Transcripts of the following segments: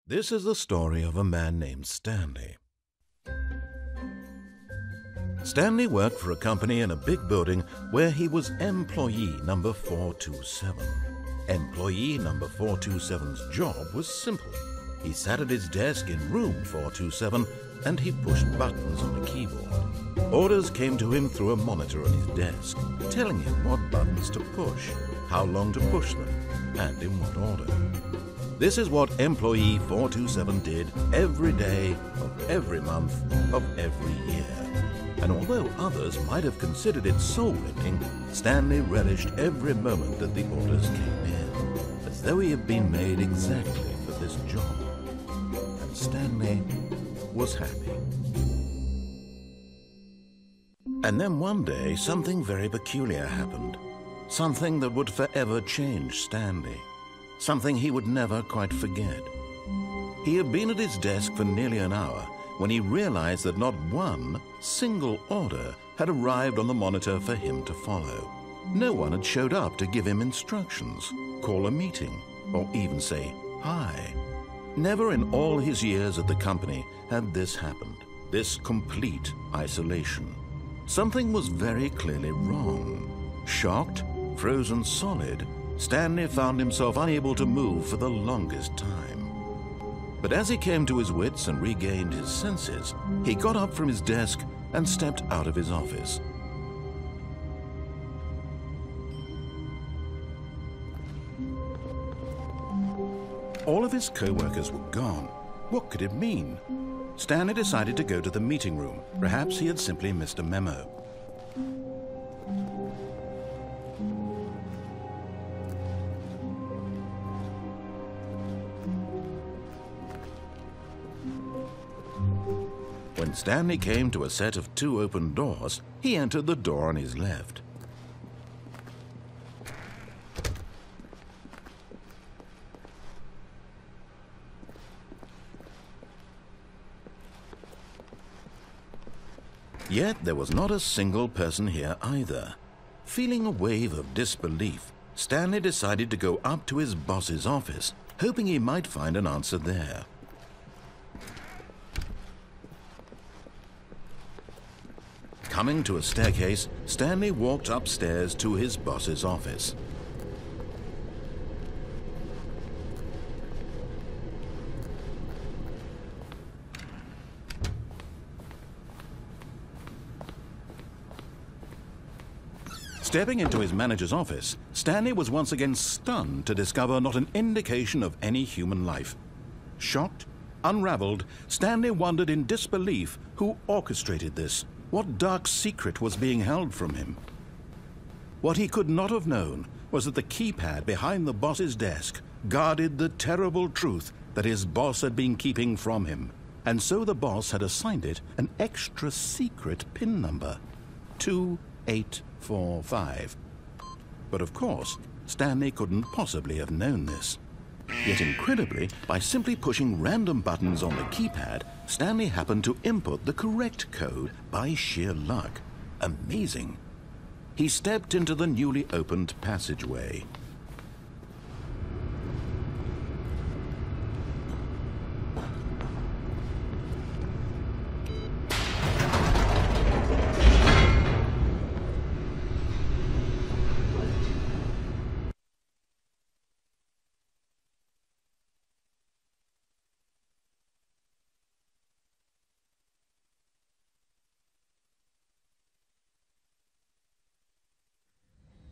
This is the story of a man named Stanley. Stanley worked for a company in a big building where he was employee number 427. Employee number 427's job was simple. He sat at his desk in room 427 and he pushed buttons on the keyboard. Orders came to him through a monitor on his desk, telling him what buttons to push, how long to push them, and in what order. This is what employee 427 did every day of every month of every year. And although others might have considered it soul-lifting, Stanley relished every moment that the orders came in, as though he had been made exactly for this job. And Stanley was happy. And then one day, something very peculiar happened. Something that would forever change Stanley. Something he would never quite forget. He had been at his desk for nearly an hour when he realized that not one single order had arrived on the monitor for him to follow. No one had showed up to give him instructions, call a meeting, or even say hi. Never in all his years at the company had this happened, this complete isolation. Something was very clearly wrong. Shocked, frozen solid, Stanley found himself unable to move for the longest time. But as he came to his wits and regained his senses, he got up from his desk and stepped out of his office. All of his co-workers were gone. What could it mean? Stanley decided to go to the meeting room. Perhaps he had simply missed a memo. When Stanley came to a set of 2 open doors, he entered the door on his left. Yet there was not a single person here either. Feeling a wave of disbelief, Stanley decided to go up to his boss's office, hoping he might find an answer there. Coming to a staircase, Stanley walked upstairs to his boss's office. Stepping into his manager's office, Stanley was once again stunned to discover not an indication of any human life. Shocked, unraveled, Stanley wondered in disbelief who orchestrated this. What dark secret was being held from him? What he could not have known was that the keypad behind the boss's desk guarded the terrible truth that his boss had been keeping from him. And so the boss had assigned it an extra secret PIN number, 2845. But of course, Stanley couldn't possibly have known this. Yet incredibly, by simply pushing random buttons on the keypad, Stanley happened to input the correct code by sheer luck. Amazing. He stepped into the newly opened passageway.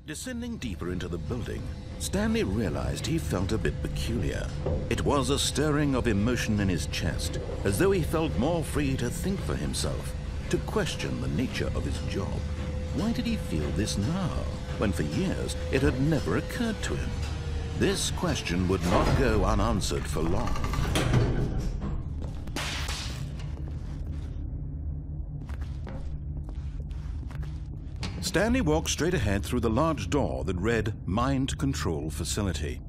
Descending deeper into the building, Stanley realized he felt a bit peculiar. It was a stirring of emotion in his chest, as though he felt more free to think for himself, to question the nature of his job. Why did he feel this now, when for years it had never occurred to him? This question would not go unanswered for long. Stanley walked straight ahead through the large door that read Mind Control Facility.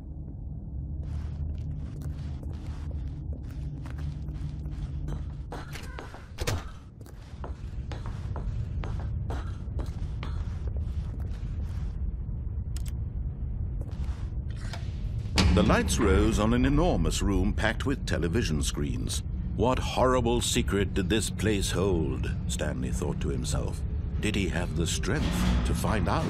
The lights rose on an enormous room packed with television screens. What horrible secret did this place hold? Stanley thought to himself. Did he have the strength to find out?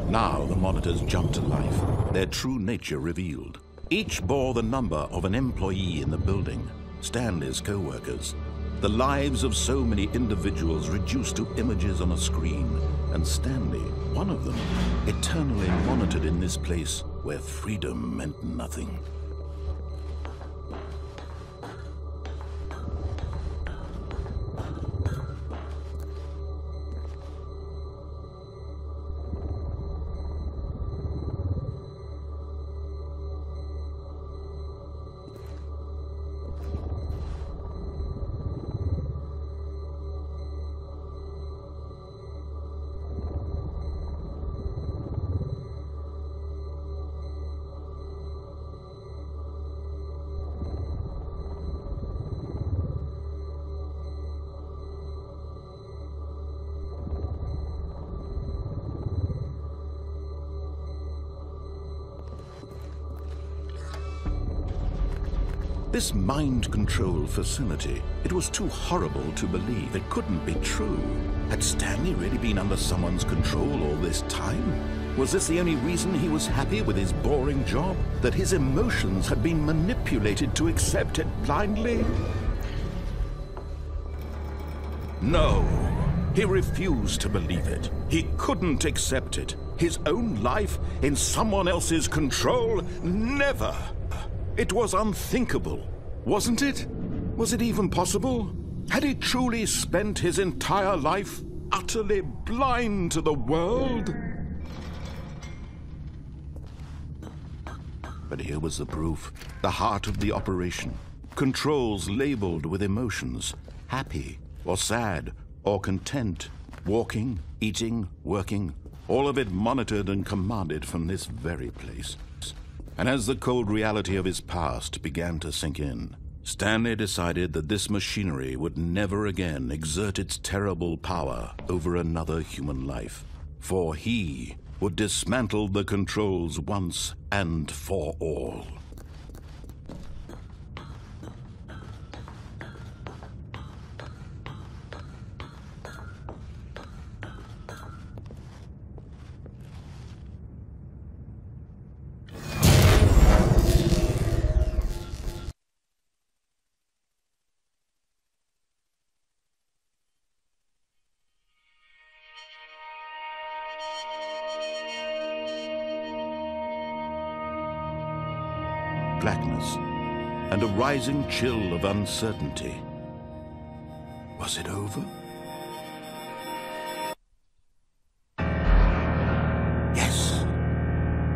Now the monitors jumped to life, their true nature revealed. Each bore the number of an employee in the building, Stanley's co-workers. The lives of so many individuals reduced to images on a screen, and Stanley, one of them, eternally monitored in this place where freedom meant nothing. This mind control facility, it was too horrible to believe. It couldn't be true. Had Stanley really been under someone's control all this time? Was this the only reason he was happy with his boring job? That his emotions had been manipulated to accept it blindly? No, he refused to believe it. He couldn't accept it. His own life in someone else's control? Never! It was unthinkable, wasn't it? Was it even possible? Had he truly spent his entire life utterly blind to the world? But here was the proof, the heart of the operation. Controls labeled with emotions, happy or sad or content, walking, eating, working, all of it monitored and commanded from this very place. And as the cold reality of his past began to sink in, Stanley decided that this machinery would never again exert its terrible power over another human life, for he would dismantle the controls once and for all. Blackness, and a rising chill of uncertainty. Was it over? Yes!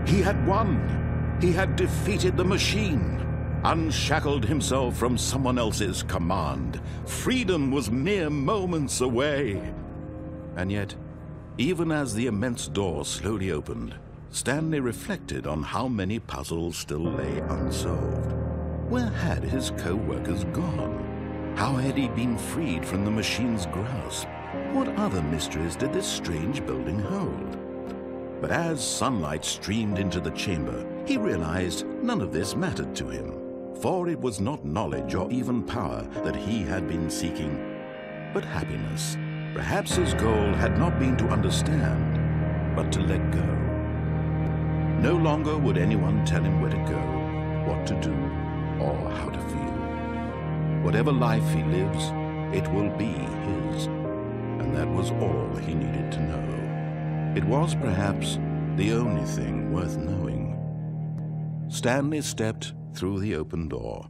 He had won! He had defeated the machine, unshackled himself from someone else's command. Freedom was mere moments away. And yet, even as the immense door slowly opened, Stanley reflected on how many puzzles still lay unsolved. Where had his co-workers gone? How had he been freed from the machine's grasp? What other mysteries did this strange building hold? But as sunlight streamed into the chamber, he realized none of this mattered to him, for it was not knowledge or even power that he had been seeking, but happiness. Perhaps his goal had not been to understand, but to let go. No longer would anyone tell him where to go, what to do, or how to feel. Whatever life he lives, it will be his. And that was all he needed to know. It was perhaps the only thing worth knowing. Stanley stepped through the open door.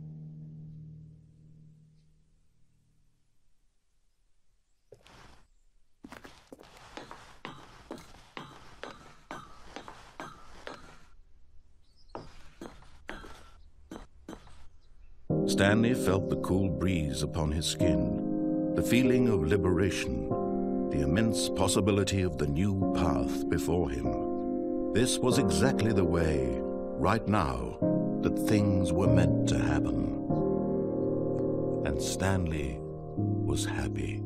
Stanley felt the cool breeze upon his skin, the feeling of liberation, the immense possibility of the new path before him. This was exactly the way, right now, that things were meant to happen. And Stanley was happy.